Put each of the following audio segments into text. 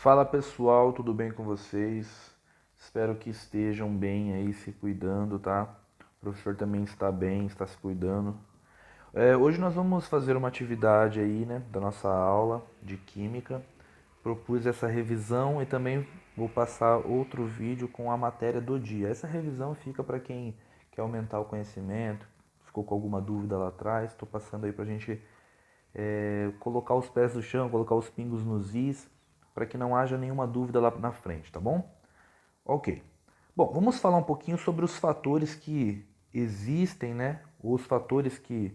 Fala pessoal, tudo bem com vocês? Espero que estejam bem aí, se cuidando, tá? O professor também está bem, está se cuidando. Hoje nós vamos fazer uma atividade aí, né, da nossa aula de química. Propus essa revisão e também vou passar outro vídeo com a matéria do dia. Essa revisão fica para quem quer aumentar o conhecimento, ficou com alguma dúvida lá atrás. Estou passando aí para a gente colocar os pés no chão, colocar os pingos nos is, para que não haja nenhuma dúvida lá na frente, tá bom? Ok. Bom, vamos falar um pouquinho sobre os fatores que existem, né? Os fatores que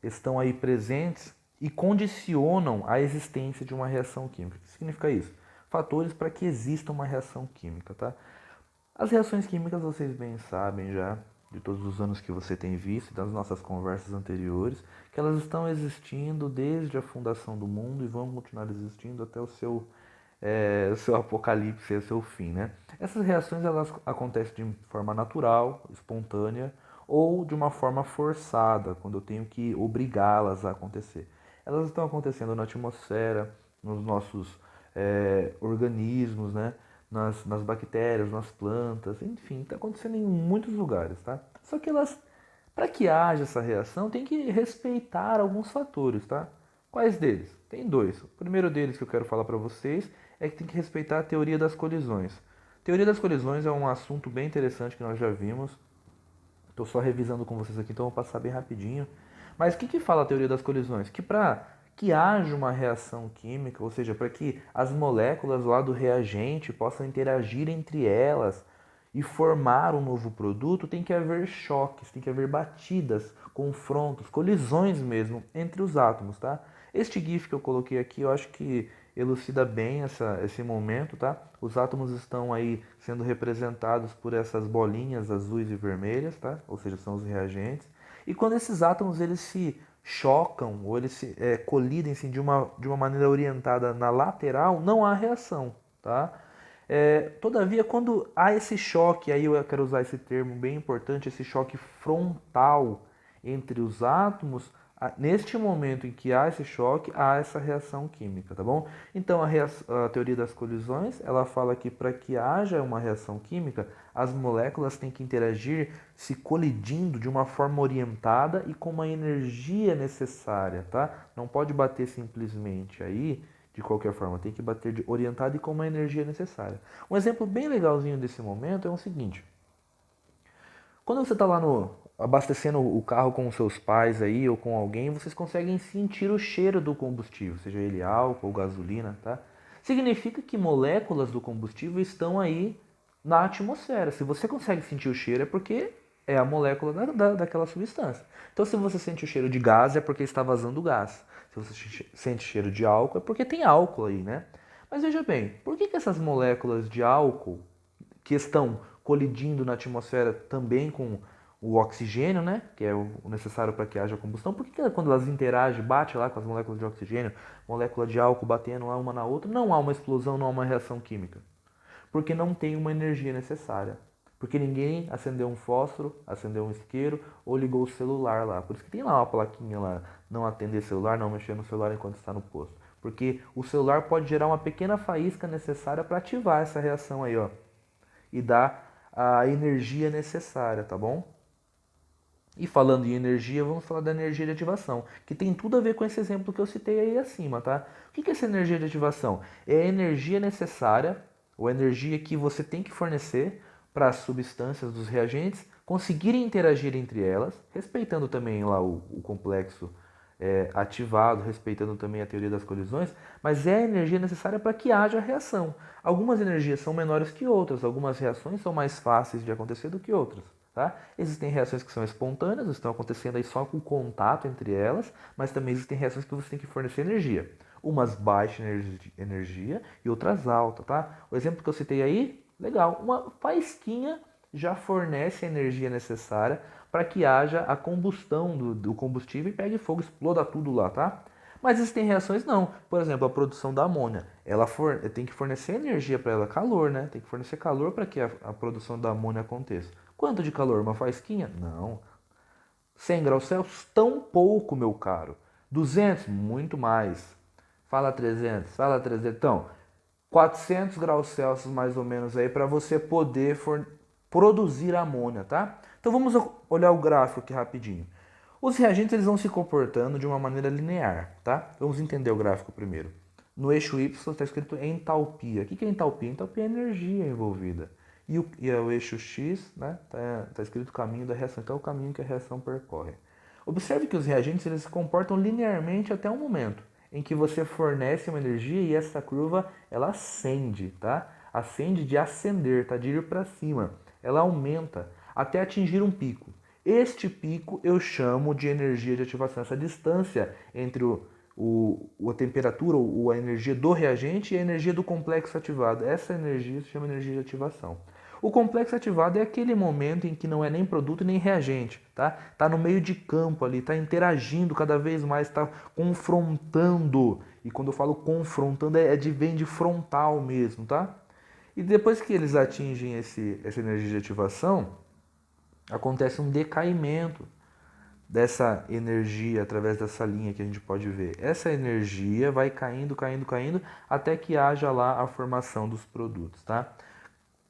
estão aí presentes e condicionam a existência de uma reação química. O que significa isso? Fatores para que exista uma reação química, tá? As reações químicas vocês bem sabem já, de todos os anos que você tem visto, das nossas conversas anteriores, que elas estão existindo desde a fundação do mundo e vão continuar existindo até o seu apocalipse, o seu fim, né? Essas reações elas acontecem de forma natural, espontânea, ou de uma forma forçada, quando eu tenho que obrigá-las a acontecer. Elas estão acontecendo na atmosfera, nos nossos organismos, né? Nas bactérias, nas plantas, enfim, está acontecendo em muitos lugares, tá? Só que elas, para que haja essa reação, tem que respeitar alguns fatores, tá? Quais deles? Tem dois. O primeiro deles que eu quero falar para vocês é que tem que respeitar a teoria das colisões. A teoria das colisões é um assunto bem interessante que nós já vimos. Estou só revisando com vocês aqui, então vou passar bem rapidinho. Mas o que fala a teoria das colisões? Que para que haja uma reação química, ou seja, para que as moléculas lá do reagente possam interagir entre elas e formar um novo produto, tem que haver choques, tem que haver batidas, confrontos, colisões mesmo entre os átomos, tá? Este GIF que eu coloquei aqui, eu acho que elucida bem esse momento, tá? Os átomos estão aí sendo representados por essas bolinhas azuis e vermelhas, tá? Ou seja, são os reagentes. E quando esses átomos eles se chocam ou eles se colidem assim, de uma maneira orientada na lateral, não há reação, tá? Todavia, quando há esse choque, aí eu quero usar esse termo bem importante, esse choque frontal entre os átomos, neste momento em que há esse choque, há essa reação química, tá bom? Então, a teoria das colisões, ela fala que para que haja uma reação química, as moléculas têm que interagir se colidindo de uma forma orientada e com uma energia necessária, tá? Não pode bater simplesmente aí de qualquer forma, tem que bater orientado e com uma energia necessária. Um exemplo bem legalzinho desse momento é o seguinte: quando você está lá no abastecendo o carro com os seus pais aí ou com alguém, vocês conseguem sentir o cheiro do combustível, seja ele álcool ou gasolina, tá? Significa que moléculas do combustível estão aí na atmosfera. Se você consegue sentir o cheiro é porque é a molécula daquela substância. Então, se você sente o cheiro de gás é porque está vazando gás. Se você sente cheiro de álcool é porque tem álcool aí, né? Mas veja bem, por que essas moléculas de álcool que estão colidindo na atmosfera também com o oxigênio, né, que é o necessário para que haja combustão, por que quando elas interagem, bate lá com as moléculas de oxigênio, molécula de álcool batendo lá uma na outra, não há uma explosão, não há uma reação química? Porque não tem uma energia necessária. Porque ninguém acendeu um fósforo, acendeu um isqueiro ou ligou o celular lá. Por isso que tem lá uma plaquinha lá, não atender celular, não mexer no celular enquanto está no posto. Porque o celular pode gerar uma pequena faísca necessária para ativar essa reação aí, ó, e dar a energia necessária, tá bom? E falando em energia, vamos falar da energia de ativação, que tem tudo a ver com esse exemplo que eu citei aí acima, tá? O que é essa energia de ativação? É a energia necessária, ou a energia que você tem que fornecer para as substâncias dos reagentes conseguirem interagir entre elas, respeitando também lá o complexo ativado, respeitando também a teoria das colisões, mas é a energia necessária para que haja reação. Algumas energias são menores que outras, algumas reações são mais fáceis de acontecer do que outras. Tá? Existem reações que são espontâneas, estão acontecendo aí só com contato entre elas, mas também existem reações que você tem que fornecer energia. Umas baixas energia e outras altas, tá? O exemplo que eu citei aí, legal, uma faísquinha já fornece a energia necessária para que haja a combustão do combustível e pegue fogo, exploda tudo lá, tá? Mas existem reações não. Por exemplo, a produção da amônia. Ela tem que fornecer energia para ela, calor, né? Tem que fornecer calor para que a produção da amônia aconteça. Quanto de calor? Uma faísquinha? Não. 100 graus Celsius? Tão pouco, meu caro. 200? Muito mais. Fala 300, fala 300. Então, 400 graus Celsius mais ou menos aí para você poder produzir amônia, tá? Então vamos olhar o gráfico aqui rapidinho. Os reagentes eles vão se comportando de uma maneira linear, tá? Vamos entender o gráfico primeiro. No eixo Y está escrito entalpia. O que é entalpia? Entalpia é energia envolvida. O eixo X, né, tá escrito caminho da reação. Então é o caminho que a reação percorre. Observe que os reagentes eles se comportam linearmente até um momento em que você fornece uma energia e essa curva ela ascende, tá? Ascende de ascender, tá? De ir para cima. Ela aumenta até atingir um pico. Este pico eu chamo de energia de ativação. Essa distância entre a temperatura ou a energia do reagente e a energia do complexo ativado. Essa energia se chama energia de ativação. O complexo ativado é aquele momento em que não é nem produto nem reagente, tá? Tá no meio de campo ali, tá interagindo cada vez mais, tá confrontando. E quando eu falo confrontando vem de frontal mesmo, tá? E depois que eles atingem essa energia de ativação, acontece um decaimento dessa energia através dessa linha que a gente pode ver. Essa energia vai caindo, caindo, caindo, até que haja lá a formação dos produtos, tá?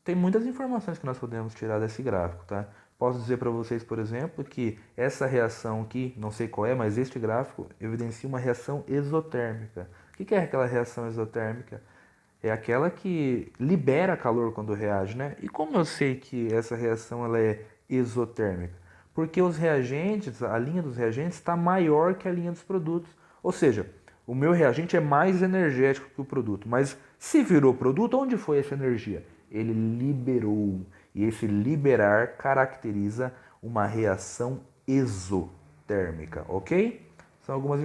Tem muitas informações que nós podemos tirar desse gráfico, tá? Posso dizer para vocês, por exemplo, que essa reação aqui, não sei qual é, mas este gráfico evidencia uma reação exotérmica. O que é aquela reação exotérmica? É aquela que libera calor quando reage, né? E como eu sei que essa reação ela é exotérmica? Porque os reagentes, a linha dos reagentes está maior que a linha dos produtos. Ou seja, o meu reagente é mais energético que o produto. Mas se virou produto, onde foi essa energia? Ele liberou. E esse liberar caracteriza uma reação exotérmica, ok? São algumas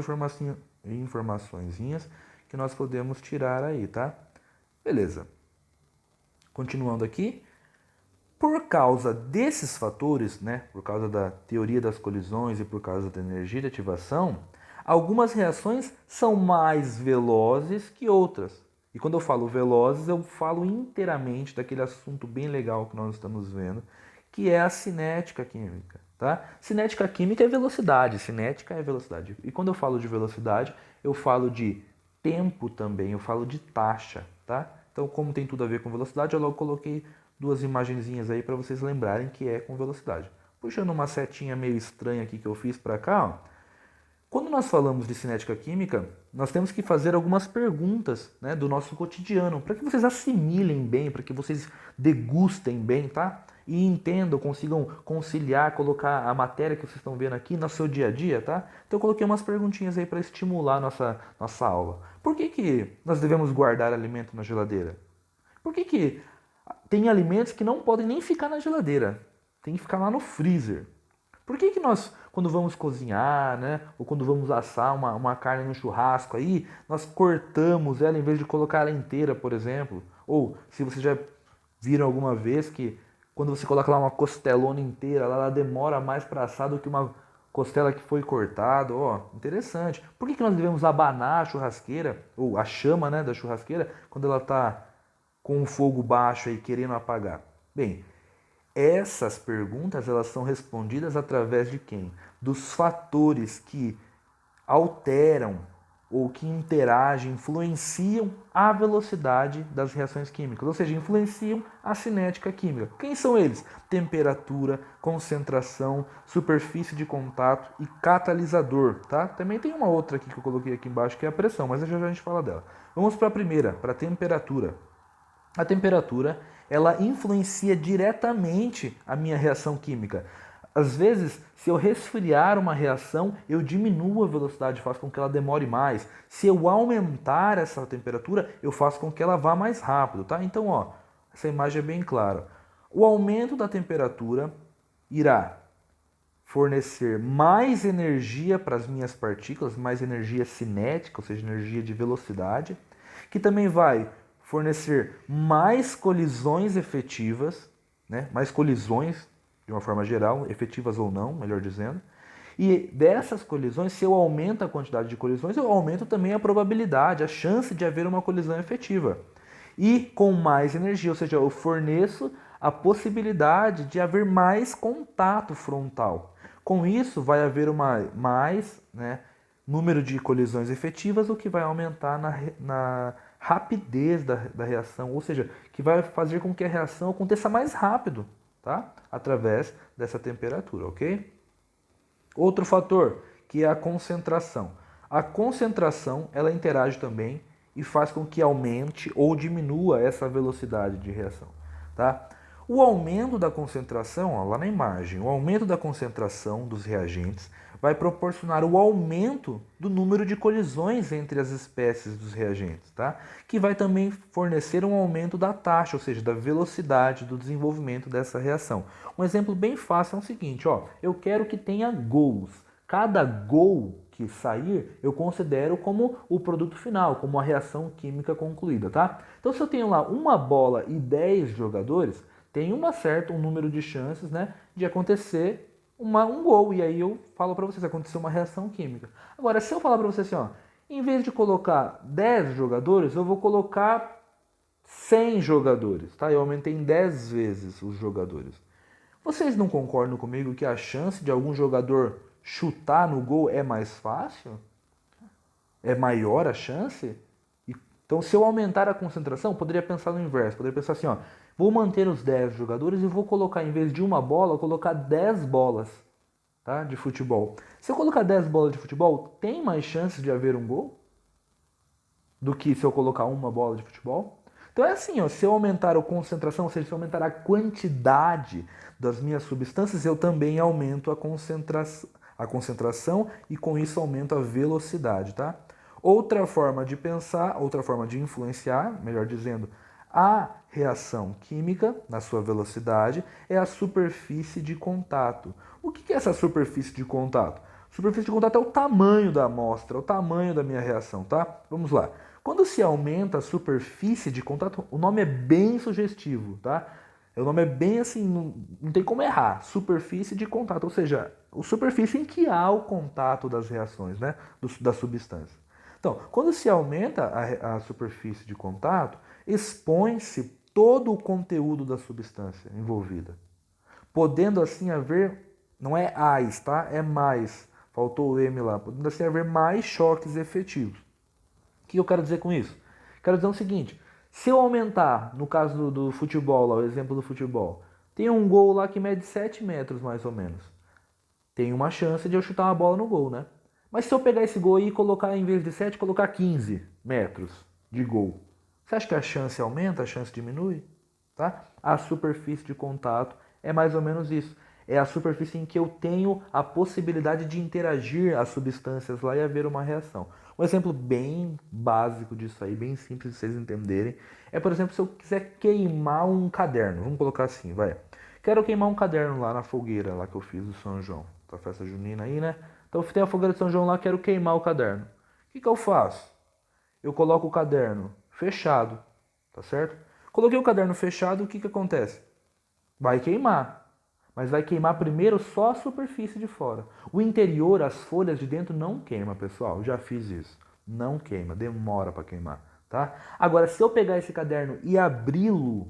informaçõezinhas que nós podemos tirar aí, tá? Beleza. Continuando aqui, por causa desses fatores, né, por causa da teoria das colisões e por causa da energia de ativação, algumas reações são mais velozes que outras. E quando eu falo velozes, eu falo inteiramente daquele assunto bem legal que nós estamos vendo, que é a cinética química, tá? Cinética química é velocidade, cinética é velocidade. E quando eu falo de velocidade, eu falo de tempo também, eu falo de taxa, tá? Então, como tem tudo a ver com velocidade, eu logo coloquei duas imagenzinhas aí para vocês lembrarem que é com velocidade. Puxando uma setinha meio estranha aqui que eu fiz para cá, ó. Quando nós falamos de cinética química, nós temos que fazer algumas perguntas, né, do nosso cotidiano, para que vocês assimilem bem, para que vocês degustem bem, tá? E entendam, consigam conciliar, colocar a matéria que vocês estão vendo aqui no seu dia a dia, tá? Então eu coloquei umas perguntinhas aí para estimular nossa aula. Por que nós devemos guardar alimento na geladeira? Por que tem alimentos que não podem nem ficar na geladeira? Tem que ficar lá no freezer. Por que nós, quando vamos cozinhar, né, ou quando vamos assar uma carne no churrasco aí, nós cortamos ela em vez de colocar ela inteira, por exemplo? Ou se vocês já viram alguma vez que quando você coloca lá uma costelona inteira, ela demora mais para assar do que uma costela que foi cortada, ó, interessante. Por que nós devemos abanar a churrasqueira, ou a chama, né, da churrasqueira, quando ela está com o fogo baixo aí querendo apagar? Bem, essas perguntas elas são respondidas através de quem? Dos fatores que alteram ou que interagem, influenciam a velocidade das reações químicas, ou seja, influenciam a cinética química. Quem são eles? Temperatura, concentração, superfície de contato e catalisador, tá? Também tem uma outra aqui que eu coloquei aqui embaixo que é a pressão, mas já a gente fala dela. Vamos para a primeira, para a temperatura. A temperatura, ela influencia diretamente a minha reação química. Às vezes, se eu resfriar uma reação, eu diminuo a velocidade, faço com que ela demore mais. Se eu aumentar essa temperatura, eu faço com que ela vá mais rápido, tá? Então, ó, essa imagem é bem clara. O aumento da temperatura irá fornecer mais energia para as minhas partículas, mais energia cinética, ou seja, energia de velocidade, que também vai fornecer mais colisões efetivas, né? Mais colisões de uma forma geral, efetivas ou não, melhor dizendo. E dessas colisões, se eu aumento a quantidade de colisões, eu aumento também a probabilidade, a chance de haver uma colisão efetiva. E com mais energia, ou seja, eu forneço a possibilidade de haver mais contato frontal. Com isso, vai haver mais, né, número de colisões efetivas, o que vai aumentar na rapidez da reação, ou seja, que vai fazer com que a reação aconteça mais rápido, tá? Através dessa temperatura, ok? Outro fator, que é a concentração. A concentração, ela interage também e faz com que aumente ou diminua essa velocidade de reação, tá? O aumento da concentração, ó, lá na imagem, o aumento da concentração dos reagentes vai proporcionar o aumento do número de colisões entre as espécies dos reagentes, tá? Que vai também fornecer um aumento da taxa, ou seja, da velocidade do desenvolvimento dessa reação. Um exemplo bem fácil é o seguinte, ó, eu quero que tenha gols. Cada gol que sair, eu considero como o produto final, como a reação química concluída, tá? Então, se eu tenho lá uma bola e 10 jogadores, tem um número de chances, né, de acontecer um gol. E aí eu falo para vocês, aconteceu uma reação química. Agora, se eu falar para vocês assim, ó, em vez de colocar 10 jogadores, eu vou colocar 100 jogadores, tá? Eu aumentei em 10 vezes os jogadores. Vocês não concordam comigo que a chance de algum jogador chutar no gol é mais fácil? É maior a chance? Então, se eu aumentar a concentração, poderia pensar no inverso. Poderia pensar assim, ó, vou manter os 10 jogadores e vou colocar, em vez de uma bola, colocar 10 bolas, tá, de futebol. Se eu colocar 10 bolas de futebol, tem mais chances de haver um gol do que se eu colocar uma bola de futebol? Então é assim, ó, se eu aumentar a concentração, ou seja, se eu aumentar a quantidade das minhas substâncias, eu também aumento a concentração e com isso aumento a velocidade, tá? Outra forma de pensar, outra forma de influenciar, melhor dizendo, a reação química na sua velocidade é a superfície de contato. O que é essa superfície de contato? Superfície de contato é o tamanho da amostra, o tamanho da minha reação, tá? Vamos lá. Quando se aumenta a superfície de contato, o nome é bem sugestivo, tá? O nome é bem assim, não tem como errar. Superfície de contato, ou seja, a superfície em que há o contato das reações, né? Das substâncias. Então, quando se aumenta a superfície de contato, expõe-se todo o conteúdo da substância envolvida, podendo assim haver, não é AIS, tá? É mais, faltou o M lá, podendo assim haver mais choques efetivos. O que eu quero dizer com isso? Quero dizer o seguinte, se eu aumentar, no caso do futebol, lá, o exemplo do futebol, tem um gol lá que mede 7 metros mais ou menos. Tem uma chance de eu chutar uma bola no gol, né? Mas se eu pegar esse gol aí e colocar, em vez de 7, colocar 15 metros de gol, você acha que a chance aumenta, a chance diminui? Tá? A superfície de contato é mais ou menos isso. É a superfície em que eu tenho a possibilidade de interagir as substâncias lá e haver uma reação. Um exemplo bem básico disso aí, bem simples de vocês entenderem, é, por exemplo, se eu quiser queimar um caderno. Vamos colocar assim, vai. Quero queimar um caderno lá na fogueira lá que eu fiz do São João. Tá festa junina aí, né? Então tem a fogueira de São João lá, quero queimar o caderno. O que eu faço? Eu coloco o caderno fechado, tá certo? Coloquei o caderno fechado, o que acontece? Vai queimar, mas vai queimar primeiro só a superfície de fora. O interior, as folhas de dentro não queima, pessoal. Já fiz isso. Não queima, demora para queimar, tá? Agora, se eu pegar esse caderno e abri-lo,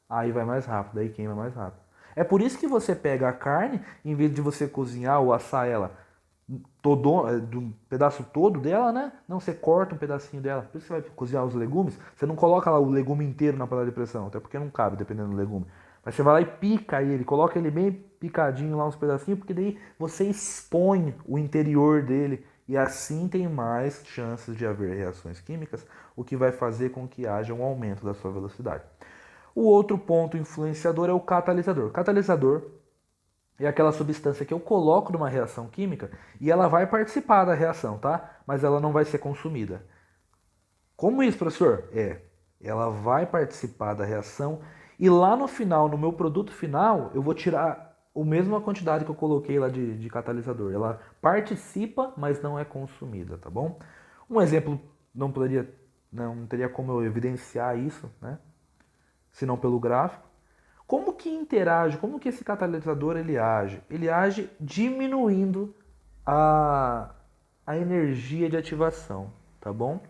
aí vai mais rápido, aí queima mais rápido. É por isso que você pega a carne, em vez de você cozinhar ou assar ela do pedaço todo dela, né? Não, você corta um pedacinho dela. Por isso que você vai cozinhar os legumes, você não coloca lá o legume inteiro na panela de pressão, até porque não cabe, dependendo do legume. Mas você vai lá e pica ele, coloca ele bem picadinho lá uns pedacinhos, porque daí você expõe o interior dele e assim tem mais chances de haver reações químicas, o que vai fazer com que haja um aumento da sua velocidade. O outro ponto influenciador é o catalisador. Catalisador é aquela substância que eu coloco numa reação química e ela vai participar da reação, tá? Mas ela não vai ser consumida. Como isso, professor? Ela vai participar da reação e lá no final, no meu produto final, eu vou tirar a mesma quantidade que eu coloquei lá de catalisador. Ela participa, mas não é consumida, tá bom? Um exemplo, não teria como eu evidenciar isso, né? Se não pelo gráfico. Como que interage, como que esse catalisador ele age? Ele age diminuindo a energia de ativação, tá bom?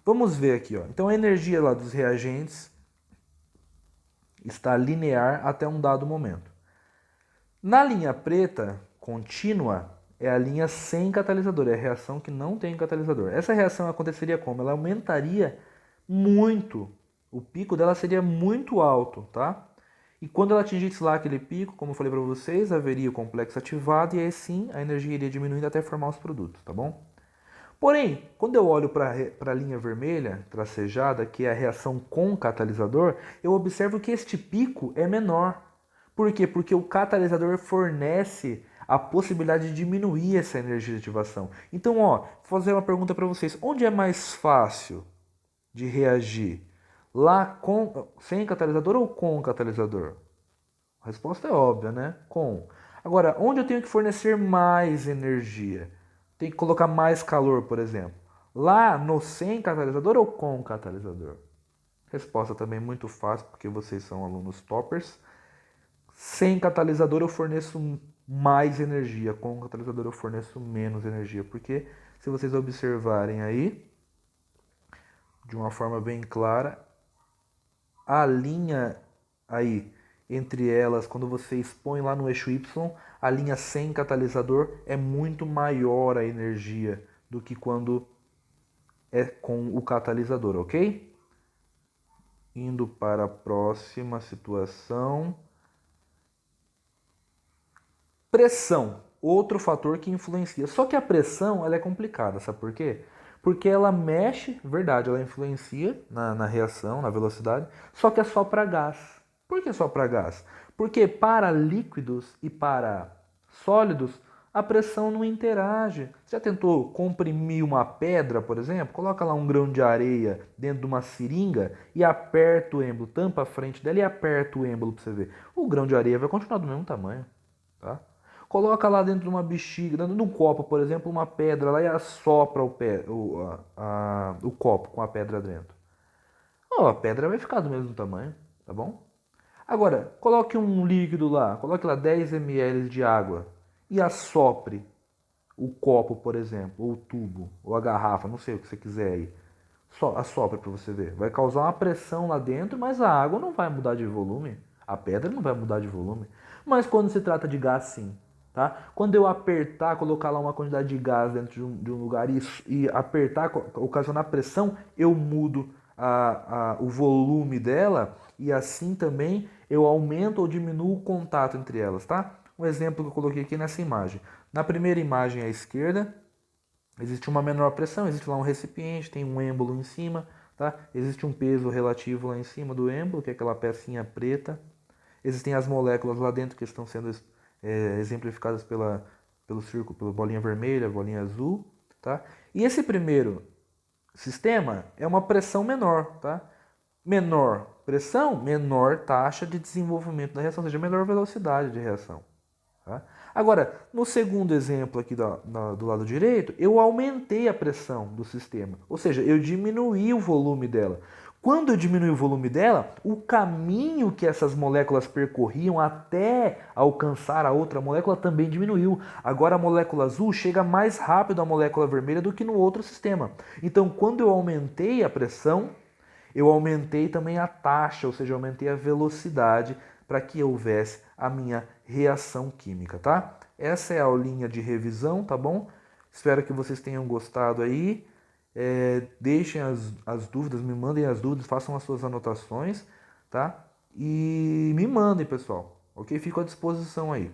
Vamos ver aqui, ó. Então a energia lá dos reagentes está linear até um dado momento. Na linha preta contínua, é a linha sem catalisador, é a reação que não tem catalisador. Essa reação aconteceria como? Ela aumentaria muito, o pico dela seria muito alto, tá? E quando ela atingisse lá aquele pico, como eu falei para vocês, haveria o complexo ativado e aí sim a energia iria diminuindo até formar os produtos, tá bom? Porém, quando eu olho para a linha vermelha, tracejada, que é a reação com catalisador, eu observo que este pico é menor. Por quê? Porque o catalisador fornece a possibilidade de diminuir essa energia de ativação. Então, ó, vou fazer uma pergunta para vocês. Onde é mais fácil de reagir? Lá com, sem catalisador ou com catalisador? A resposta é óbvia, né? Com. Agora, onde eu tenho que fornecer mais energia? Tem que colocar mais calor, por exemplo. Lá no sem catalisador ou com catalisador? Resposta também muito fácil, porque vocês são alunos toppers. Sem catalisador eu forneço mais energia, com catalisador eu forneço menos energia. Porque se vocês observarem aí, de uma forma bem clara, a linha aí entre elas, quando você expõe lá no eixo Y, a linha sem catalisador é muito maior a energia do que quando é com o catalisador, ok? Indo para a próxima situação. Pressão, outro fator que influencia. Só que a pressão ela é complicada, sabe por quê? Porque ela mexe, verdade, ela influencia na reação, na velocidade, só que é só para gás. Por que só para gás? Porque para líquidos e para sólidos, a pressão não interage. Você já tentou comprimir uma pedra, por exemplo? Coloca lá um grão de areia dentro de uma seringa e aperta o êmbolo, tampa a frente dela e aperta o êmbolo para você ver. O grão de areia vai continuar do mesmo tamanho, tá? Coloca lá dentro de uma bexiga, dentro de um copo, por exemplo, uma pedra lá e assopra o copo com a pedra dentro. Oh, a pedra vai ficar do mesmo tamanho, tá bom? Agora, coloque um líquido lá, coloque lá 10 ml de água e assopre o copo, por exemplo, ou o tubo, ou a garrafa, não sei o que você quiser aí. Só assopre para você ver. Vai causar uma pressão lá dentro, mas a água não vai mudar de volume. A pedra não vai mudar de volume. Mas quando se trata de gás, sim. Tá? Quando eu apertar, colocar lá uma quantidade de gás dentro de um lugar e apertar, ocasionar pressão, eu mudo o volume dela e assim também eu aumento ou diminuo o contato entre elas. Tá? Um exemplo que eu coloquei aqui nessa imagem. Na primeira imagem à esquerda, existe uma menor pressão, existe lá um recipiente, tem um êmbolo em cima, tá? Existe um peso relativo lá em cima do êmbolo, que é aquela pecinha preta. Existem as moléculas lá dentro que estão sendo exemplificadas pelo círculo, pela bolinha vermelha, bolinha azul, tá? E esse primeiro sistema é uma pressão menor, tá? Menor pressão, menor taxa de desenvolvimento da reação, ou seja, menor velocidade de reação. Tá? Agora, no segundo exemplo aqui do lado direito, eu aumentei a pressão do sistema, ou seja, eu diminuí o volume dela. Quando eu diminui o volume dela, o caminho que essas moléculas percorriam até alcançar a outra molécula também diminuiu. Agora a molécula azul chega mais rápido à molécula vermelha do que no outro sistema. Então, quando eu aumentei a pressão, eu aumentei também a taxa, ou seja, eu aumentei a velocidade para que houvesse a minha reação química, tá? Essa é a aulinha de revisão, tá bom? Espero que vocês tenham gostado aí. Deixem as dúvidas, me mandem as dúvidas, façam as suas anotações, tá? E me mandem, pessoal, ok? Fico à disposição aí.